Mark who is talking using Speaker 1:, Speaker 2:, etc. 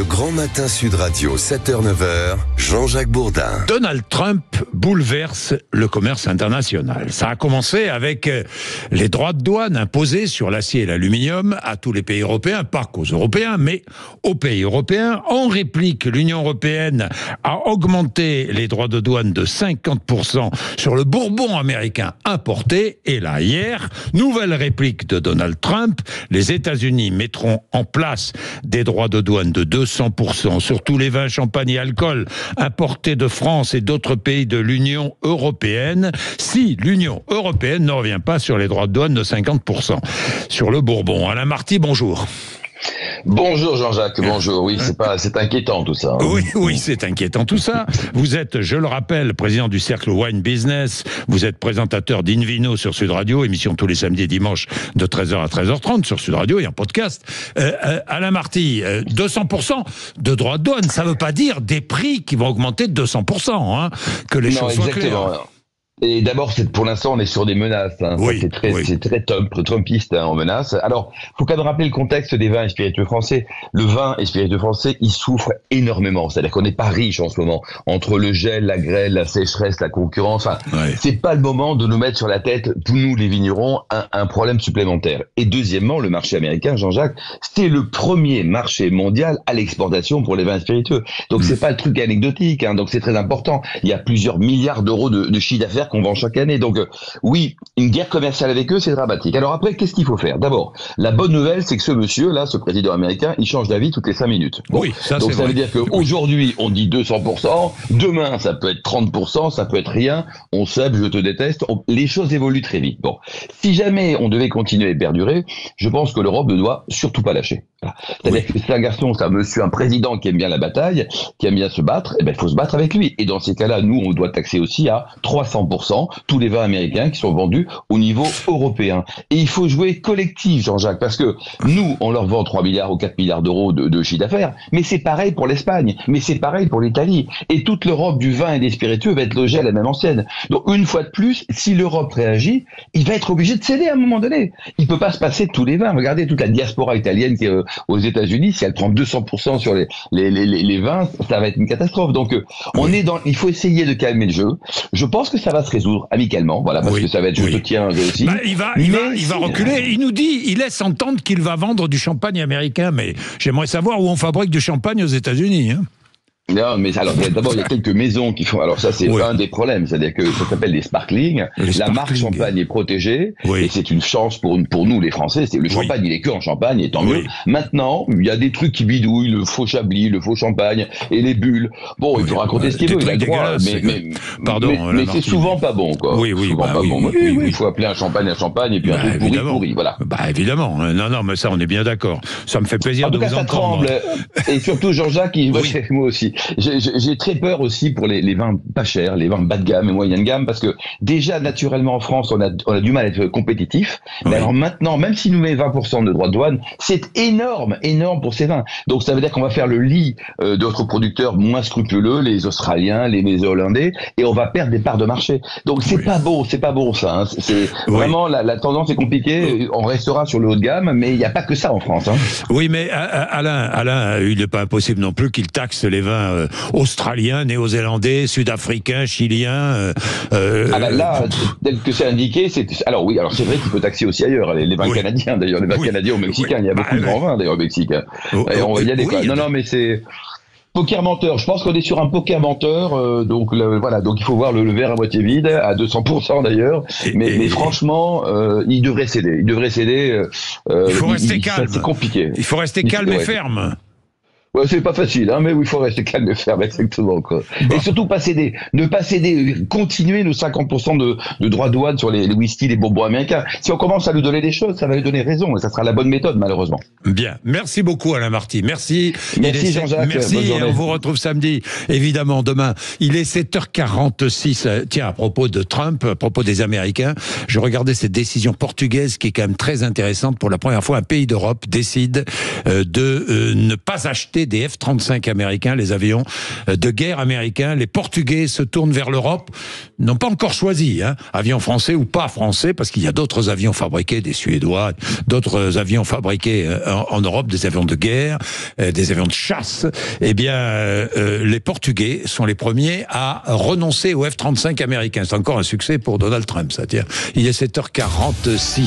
Speaker 1: Le Grand Matin Sud Radio, 7h-9h, Jean-Jacques Bourdin.
Speaker 2: Donald Trump bouleverse le commerce international. Ça a commencé avec les droits de douane imposés sur l'acier et l'aluminium à tous les pays européens, pas qu'aux Européens, mais aux pays européens. En réplique, l'Union européenne a augmenté les droits de douane de 50% sur le bourbon américain importé. Et là, hier, nouvelle réplique de Donald Trump, les États-Unis mettront en place des droits de douane de 200% sur tous les vins, champagne et alcool importés de France et d'autres pays de l'Union européenne, si l'Union européenne ne revient pas sur les droits de douane de 50%. Sur le bourbon. Alain Marty, bonjour.
Speaker 3: Bonjour Jean-Jacques, bonjour. Oui, c'est inquiétant tout ça.
Speaker 2: Oui, c'est inquiétant tout ça. Vous êtes, je le rappelle, président du Cercle Wine Business. Vous êtes présentateur d'Invino sur Sud Radio, émission tous les samedis et dimanches de 13h à 13h30 sur Sud Radio et un podcast. Alain Marty, 200% de droits de douane, ça ne veut pas dire des prix qui vont augmenter de 200%, hein, que les choses soient claires.
Speaker 3: Et d'abord, pour l'instant, on est sur des menaces. Hein.
Speaker 2: Oui,
Speaker 3: c'est très trumpiste en menace. Alors, faut quand même rappeler le contexte des vins et spiritueux français. Le vin et spiritueux français, ils souffrent énormément. C'est-à-dire qu'on n'est pas riche en ce moment. Entre le gel, la grêle, la sécheresse, la concurrence, c'est pas le moment de nous mettre sur la tête, tous nous les vignerons, un problème supplémentaire. Et deuxièmement, le marché américain, Jean-Jacques, c'est le premier marché mondial à l'exportation pour les vins et spiritueux. Donc c'est pas le truc anecdotique. Hein. Donc c'est très important. Il y a plusieurs milliards d'euros de chiffre d'affaires qu'on vend chaque année. Donc oui, une guerre commerciale avec eux, c'est dramatique. Alors après, qu'est-ce qu'il faut faire? D'abord, la bonne nouvelle, c'est que ce monsieur-là, ce président américain, il change d'avis toutes les 5 minutes. Bon.
Speaker 2: Oui,
Speaker 3: donc ça veut dire qu'aujourd'hui, on dit 200%, demain, ça peut être 30%, ça peut être rien, on sait, je te déteste, les choses évoluent très vite. Bon, si jamais on devait continuer et perdurer, je pense que l'Europe ne doit surtout pas lâcher. C'est-à-dire que c'est un garçon, c'est un monsieur, un président qui aime bien la bataille, qui aime bien se battre, et ben il faut se battre avec lui. Et dans ces cas-là, nous, on doit taxer aussi à 300% tous les vins américains qui sont vendus au niveau européen. Et il faut jouer collectif, Jean-Jacques, parce que nous, on leur vend 3 milliards ou 4 milliards d'euros de chiffre d'affaires, mais c'est pareil pour l'Espagne, mais c'est pareil pour l'Italie. Et toute l'Europe du vin et des spiritueux va être logée à la même enseigne. Donc une fois de plus, si l'Europe réagit, il va être obligé de céder à un moment donné. Il peut pas se passer de tous les vins. Regardez toute la diaspora italienne qui est aux États-Unis, si elle prend 200% sur les vins, ça va être une catastrophe. Donc il faut essayer de calmer le jeu. Je pense que ça va se résoudre amicalement, voilà, parce que ça va être je te tiens aussi.
Speaker 2: Il va reculer. Il nous dit, il laisse entendre qu'il va vendre du champagne américain, mais j'aimerais savoir où on fabrique du champagne aux États-Unis. Hein.
Speaker 3: Non, mais alors d'abord il y a quelques maisons qui font. Alors ça c'est un des problèmes, c'est-à-dire que ça s'appelle les sparkling. La marque champagne est protégée et c'est une chance pour nous les Français. Le champagne il est que en Champagne et tant mieux. Maintenant il y a des trucs qui bidouillent, le faux Chablis, le faux champagne et les bulles. Bon, il peut raconter ce qu'il veut, il a le droit. Mais c'est souvent pas bon quoi. Il faut appeler un champagne et puis un truc pourri. Voilà.
Speaker 2: Bah évidemment. Non, mais ça on est bien d'accord. Ça me fait plaisir de vous entendre.
Speaker 3: En tout cas ça tremble. Et surtout Jean-Jacques, moi aussi. J'ai très peur aussi pour les vins pas chers, les vins bas de gamme et moyenne gamme, parce que déjà naturellement en France on a du mal à être compétitif. Mais alors maintenant, même si nous met 20% de droits de douane, c'est énorme pour ces vins. Donc ça veut dire qu'on va faire le lit d'autres producteurs moins scrupuleux, les Australiens, les Néo-Zélandais, et on va perdre des parts de marché. Donc c'est pas bon ça. Hein. C'est vraiment la tendance est compliquée. On restera sur le haut de gamme, mais il n'y a pas que ça en France. Hein.
Speaker 2: Oui, mais Alain, il n'est pas impossible non plus qu'il taxe les vins australiens, néo-zélandais, sud-africains, chiliens.
Speaker 3: Là, tel que c'est indiqué, alors c'est vrai qu'il peut taxer aussi ailleurs, les vins canadiens d'ailleurs, les vins canadiens ou mexicains, il y a beaucoup de grands vins d'ailleurs au Mexique. On va y aller quoi. Non, mais c'est poker menteur. Je pense qu'on est sur un poker menteur, donc il faut voir le verre à moitié vide, à 200% d'ailleurs. Mais franchement, il devrait céder.
Speaker 2: Il faut rester calme.
Speaker 3: C'est compliqué.
Speaker 2: Il faut rester calme et ferme.
Speaker 3: Ouais, c'est pas facile, hein, mais oui, il faut rester calme et ferme, exactement, quoi. Bon. Et surtout ne pas céder, continuer nos 50% de droits de douane sur les whisky, les bonbons américains. Si on commence à lui donner des choses, ça va lui donner raison, et ça sera la bonne méthode, malheureusement.
Speaker 2: Bien. Merci beaucoup, Alain Marty. Merci.
Speaker 3: Merci, Jean-Jacques.
Speaker 2: Merci, et on vous retrouve samedi, évidemment, demain. Il est 7h46. Tiens, à propos de Trump, à propos des Américains, je regardais cette décision portugaise qui est quand même très intéressante. Pour la première fois, un pays d'Europe décide de ne pas acheter l'arrivée des F-35 américains, les avions de guerre américains. Les Portugais se tournent vers l'Europe, n'ont pas encore choisi, avions français ou pas français, parce qu'il y a d'autres avions fabriqués, des Suédois, d'autres avions fabriqués en Europe, des avions de guerre, des avions de chasse. Eh bien, les Portugais sont les premiers à renoncer aux F-35 américains. C'est encore un succès pour Donald Trump, ça. Tiens, il est 7h46.